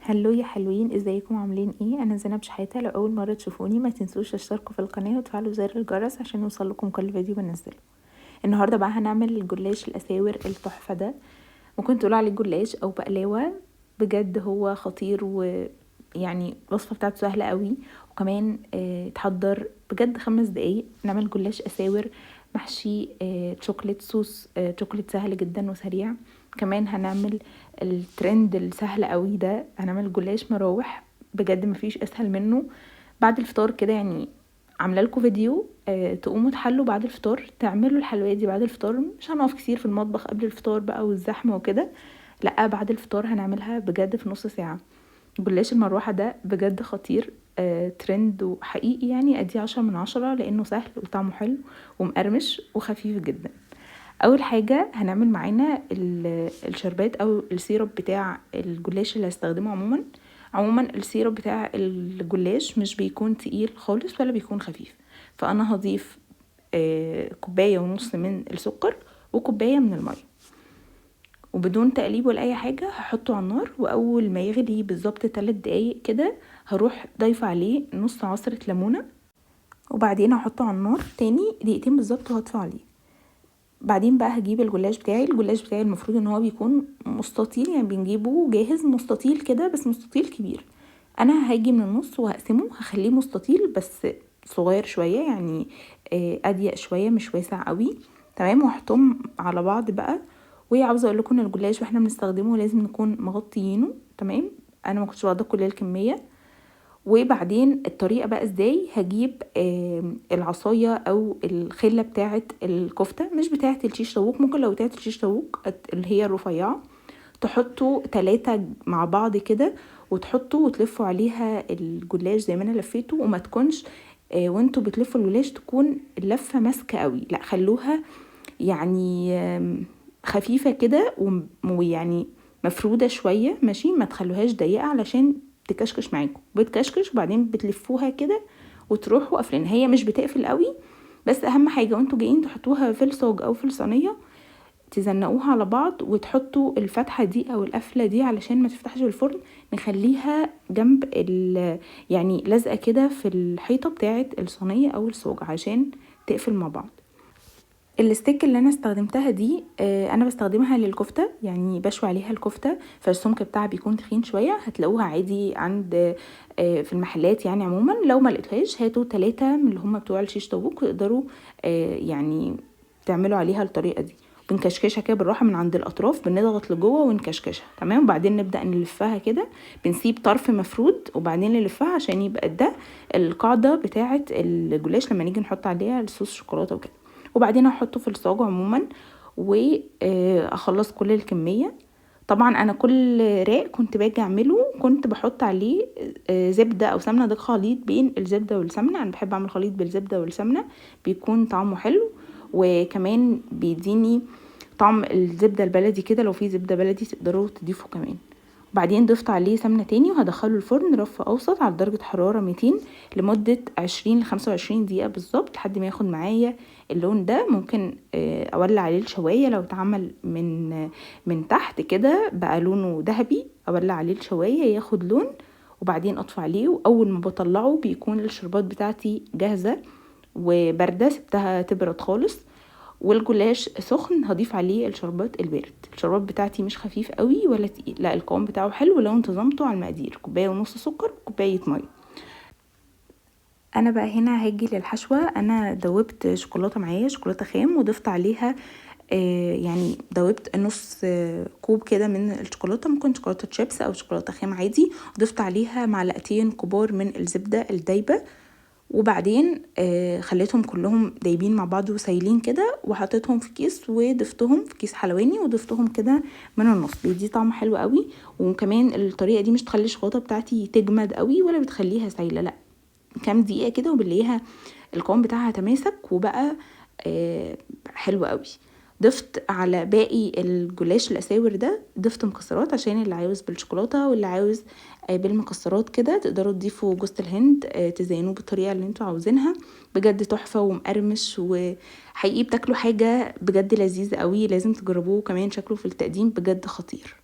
هلو يا حلوين، ازيكم عاملين ايه؟ انا زينب شحاته. لو اول مره تشوفوني ما تنسوش تشتركوا في القناه وتفعلوا زر الجرس عشان يوصلكم كل فيديو بنزله. النهارده بقى هنعمل الجلاش الاساور التحفه ده. ممكن تقولوا عليه جلاش او بقلاوه، بجد هو خطير، ويعني الوصفه بتاعته سهله قوي. وكمان تحضر بجد 5 دقايق. نعمل جلاش اساور محشي شوكليت صوص، شوكليت سهل جدا وسريع. كمان هنعمل الترند السهل قوي ده، هنعمل جلاش مراوح، بجد مفيش اسهل منه. بعد الفطار كده يعني عامله لكم فيديو تقوموا تحلوا بعد الفطار، تعملوا الحلويات دي بعد الفطار. مش هنقف كتير في المطبخ قبل الفطار بقى والزحمه وكده، لا بعد الفطار هنعملها بجد في نص ساعه. جلاش المروحه ده بجد خطير، ترند وحقيقي، يعني اديه 10/10 لانه سهل وطعمه حلو ومقرمش وخفيف جدا. اول حاجه هنعمل معانا الشربات او السيرب بتاع الجلاش اللي هستخدمه. عموما السيرب بتاع الجلاش مش بيكون تقيل خالص ولا بيكون خفيف. فانا هضيف 1.5 كوباية من السكر وكوباية من المية، وبدون تقليب ولا اي حاجه هحطه على النار. واول ما يغلي بالظبط 3 دقايق كده هروح ضايفه عليه نص عصره ليمونه، وبعدين هحطه على النار تاني دقيقتين بالظبط وهطفي عليه. بعدين بقى هجيب الجلاش بتاعي المفروض ان هو بيكون مستطيل، يعني بنجيبه جاهز مستطيل كده، بس مستطيل كبير. انا هاجي من النص وهقسمه، هخليه مستطيل بس صغير شويه، يعني اضيق شويه مش واسع قوي. تمام، وهحطهم على بعض بقى. وعاوزه اقول لكم ان الجلاش واحنا بنستخدمه لازم نكون مغطيينه. تمام، انا ما كنتش واخده كل الكميه. وبعدين الطريقة بقى ازاي، هجيب العصاية او الخلة بتاعة الكفتة، مش بتاعة الشيش طاووق. ممكن لو بتاعة الشيش طاووق اللي هي الرفيعة، تحطوا 3 مع بعض كده وتحطوا وتلفوا عليها الجلاش زي ما انا لفيته. وما تكونش وانتوا بتلفوا الجلاش تكون اللفة ماسكة قوي، لا خلوها يعني خفيفة كده ويعني مفرودة شوية، ماشي، ما تخلوهاش ضيقة علشان تكشكش معاكم. بتكشكش وبعدين بتلفوها كده وتروحوا قافلينها. هي مش بتقفل قوي، بس اهم حاجة وانتوا جايين تحطوها في الصاج او في الصينية تزنقوها على بعض وتحطوا الفتحة دي او القفلة دي علشان ما تفتحش الفرن. نخليها جنب يعني لازقة كده في الحيطة بتاعة الصينية او الصاج عشان تقفل مع بعض. الستيك اللي انا استخدمتها دي انا بستخدمها للكفته، يعني بشوي عليها الكفته، فالسمك بتاعها بيكون تخين شويه. هتلاقوها عادي عند في المحلات يعني. عموما لو ما لقيتهاش هاتوا 3 من اللي هم بتوع الشيش طاووق، تقدروا يعني تعملوا عليها الطريقه دي. بنكشكشها كده بالراحه من عند الاطراف، بنضغط لجوه ونكشكشها. تمام، وبعدين نبدا نلفها كده، بنسيب طرف مفرود وبعدين نلفها عشان يبقى ده القاعده بتاعه الجلاش لما نيجي نحط عليها الصوص شوكولاته وكده. وبعدين احطه في الصاج عموما واخلص كل الكميه. طبعا انا كل راق كنت باجي اعمله كنت بحط عليه زبده او سمنه. ده خليط بين الزبده والسمنه، انا بحب اعمل خليط بالزبده والسمنه، بيكون طعمه حلو وكمان بيديني طعم الزبده البلدي كده. لو في زبده بلدي تقدروا تضيفوا كمان. وبعدين ضفت عليه سمنه تاني وهدخله الفرن رف اوسط على درجه حراره 200 لمده 20 ل 25 دقيقه بالظبط لحد ما ياخد معايا اللون ده. ممكن اولع عليه الشوايه لو اتعمل من تحت كده بقى لونه ذهبي، اولع عليه الشوايه ياخد لون وبعدين اطفي عليه. واول ما بطلعه بيكون الشربات بتاعتي جاهزه وبارده، سبتها تبرد خالص. والجلاش سخن هضيف عليه الشربات البارد. الشربات بتاعتي مش خفيف قوي ولا تقيل، لا القوام بتاعه حلو لو انتظمته على المقادير. 1.5 كوباية سكر وكوباية ميه. انا بقى هنا هاجي للحشوه. انا دوبت شوكولاته معايا، شوكولاته خام، وضفت عليها يعني دوبت نص كوب كده من الشوكولاته، ممكن شوكولاته شيبس او شوكولاته خام عادي. ضفت عليها 2 معلقة كبار من الزبده الدايبه، وبعدين خليتهم كلهم دايبين مع بعض وسايلين كده، وحطيتهم في كيس وضفتهم في كيس حلواني وضفتهم كده من النص. بيدي طعم حلو قوي. وكمان الطريقه دي مش تخلي الشوكولاته بتاعتي تجمد قوي ولا بتخليها سايله، لا كام دقيقه كده وبنلاقيها القوام بتاعها تماسك وبقى حلو قوي. ضفت على باقي الجلاش الاساور ده ضفت مكسرات عشان اللي عاوز بالشوكولاته واللي عاوز بالمكسرات كده. تقدروا تضيفوا جوز الهند تزينوه بالطريقه اللي انتوا عاوزينها. بجد تحفه ومقرمش وحقيقي بتاكلوا حاجه بجد لذيذه قوي. لازم تجربوه، كمان شكله في التقديم بجد خطير.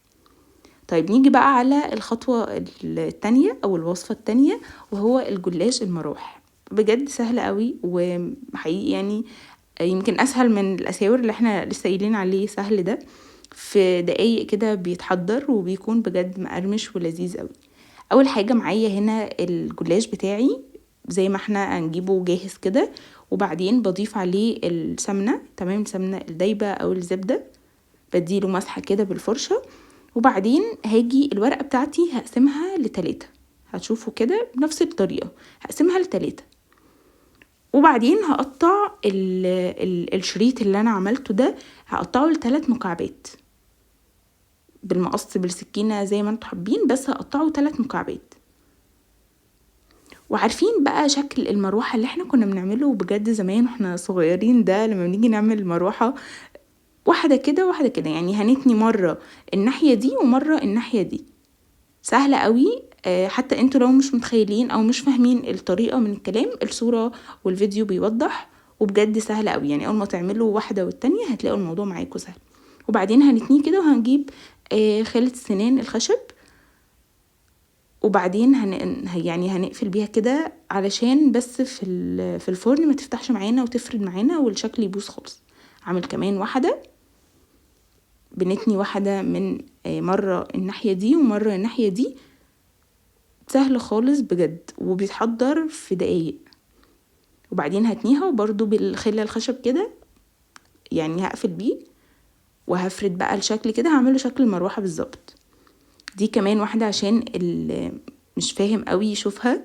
طيب نيجي بقى على الخطوة التانية او الوصفة التانية، وهو الجلاش المروح. بجد سهل قوي وحقيقي يعني يمكن اسهل من الاساور اللي احنا لسه قايلين عليه سهل ده. في دقايق كده بيتحضر وبيكون بجد مقرمش ولذيذ قوي. اول حاجة معايا هنا الجلاش بتاعي زي ما احنا هنجيبه جاهز كده، وبعدين بضيف عليه السمنة، تمام، السمنة الدايبة او الزبدة، بديله مسحة كده بالفرشة. وبعدين هاجي الورقة بتاعتي هقسمها ل3، هتشوفوا كده بنفس الطريقة هقسمها ل3. وبعدين هقطع الشريط اللي انا عملته ده، هقطعه ل3 مكعبات بالمقص بالسكينة زي ما انتوا حابين، بس هقطعه 3 مكعبات. وعارفين بقى شكل المروحة اللي احنا كنا بنعمله بجد زمان واحنا صغيرين ده، لما بنيجي نعمل المروحة واحدة كده واحدة كده، يعني هنتني مرة الناحية دي ومرة الناحية دي، سهلة قوي. حتى انتوا لو مش متخيلين او مش فاهمين الطريقة من الكلام، الصورة والفيديو بيوضح، وبجد سهلة قوي. يعني اول ما تعملوا واحدة والتانية هتلاقوا الموضوع معاكم سهل. وبعدين هنتنيه كده وهنجيب خالة السنان الخشب، وبعدين يعني هنقفل بيها كده علشان بس في الفرن ما تفتحش معانا وتفرد معانا والشكل يبوظ خالص. عامل كمان واحدة، بنتني واحدة من مرة الناحية دي ومرة الناحية دي، سهل خالص بجد وبيتحضر في دقايق. وبعدين هتنيها وبرضو بالخلة الخشب كده، يعني هقفل بيه وهفرد بقى الشكل كده، هعمله شكل المروحة بالظبط. دي كمان واحدة عشان اللي مش فاهم قوي يشوفها.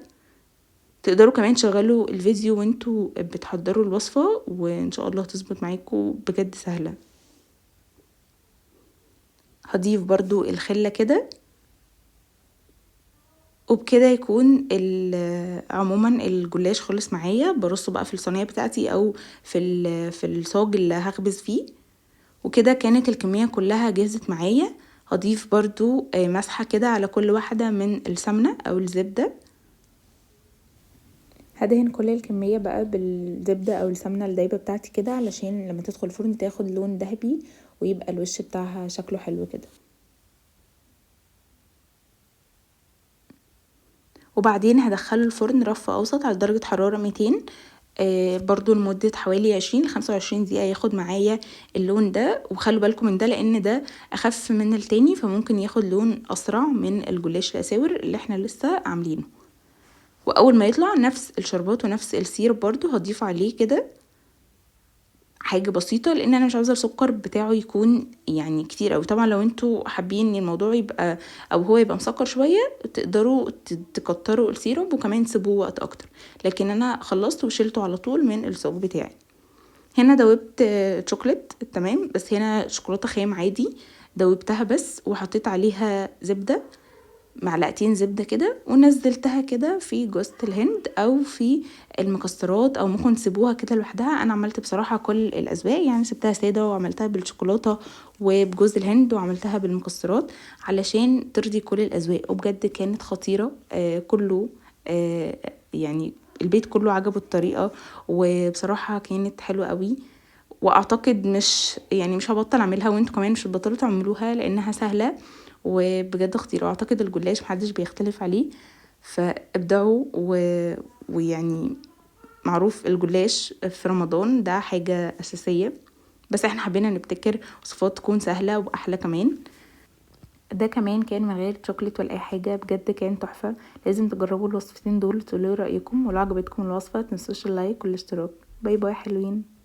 تقدروا كمان تشغلوا الفيديو وانتوا بتحضروا الوصفة وان شاء الله تظبط معاكم، بجد سهلة. هضيف برضو الخلة كده، وبكده يكون عموما الجلاش خلص معايا. برصه بقى في الصينية بتاعتي او في الصاج اللي هخبز فيه، وكده كانت الكمية كلها جهزت معايا. هضيف برضو مسحة كده على كل واحدة من السمنة او الزبدة. هدهن كل الكمية بقى بالزبدة او السمنة الدايبة بتاعتي كده، علشان لما تدخل الفرن تاخد لون ذهبي ويبقى الوش بتاعها شكله حلو كده. وبعدين هدخله الفرن رف اوسط على درجة حرارة 200 برضو لمدة حوالي 20-25 دقيقة ياخد معايا اللون ده. وخلوا بالكم من ده لان ده اخف من التاني، فممكن ياخد لون اسرع من الجلاش الاساور اللي احنا لسه عاملينه. واول ما يطلع نفس الشربات ونفس السيرب برضو هضيف عليه كده حاجة بسيطة، لان انا مش عاوزة السكر بتاعه يكون يعني كتير اوي. طبعا لو انتوا حابين ان الموضوع يبقى او هو يبقى مسكر شوية تقدروا تكتروا السيرب وكمان تسيبوه وقت اكتر، لكن انا خلصت وشلته على طول من الصاج بتاعي. هنا دوبت شوكولات، تمام، بس هنا شوكولاتة خام عادي، دوبتها بس وحطيت عليها زبدة، معلقتين زبدة كده، ونزلتها كده في جوزة الهند او في المكسرات، او ممكن تسيبوها كده لوحدها. انا عملت بصراحة كل الاسباق، يعني سبتها سادة وعملتها بالشوكولاتة وبجوز الهند وعملتها بالمكسرات علشان ترضي كل الاذواق، وبجد كانت خطيرة. كله يعني البيت كله عجبه الطريقة، وبصراحة كانت حلوة قوي. واعتقد مش هبطل اعملها، وانتوا كمان مش هتبطلوا تعملوها لانها سهلة وبجد خطيرة. واعتقد الجلاش محدش بيختلف عليه، فابدعوا ويعني معروف الجلاش في رمضان ده حاجة اساسية، بس احنا حبينا نبتكر وصفات تكون سهلة واحلى كمان. ده كمان كان من غير شوكليت ولا اي حاجة، بجد كان تحفة. لازم تجربوا الوصفتين دول وتقولوا رأيكم، ولو عجبتكم الوصفة متنسوش اللايك والاشتراك. باي باي حلوين.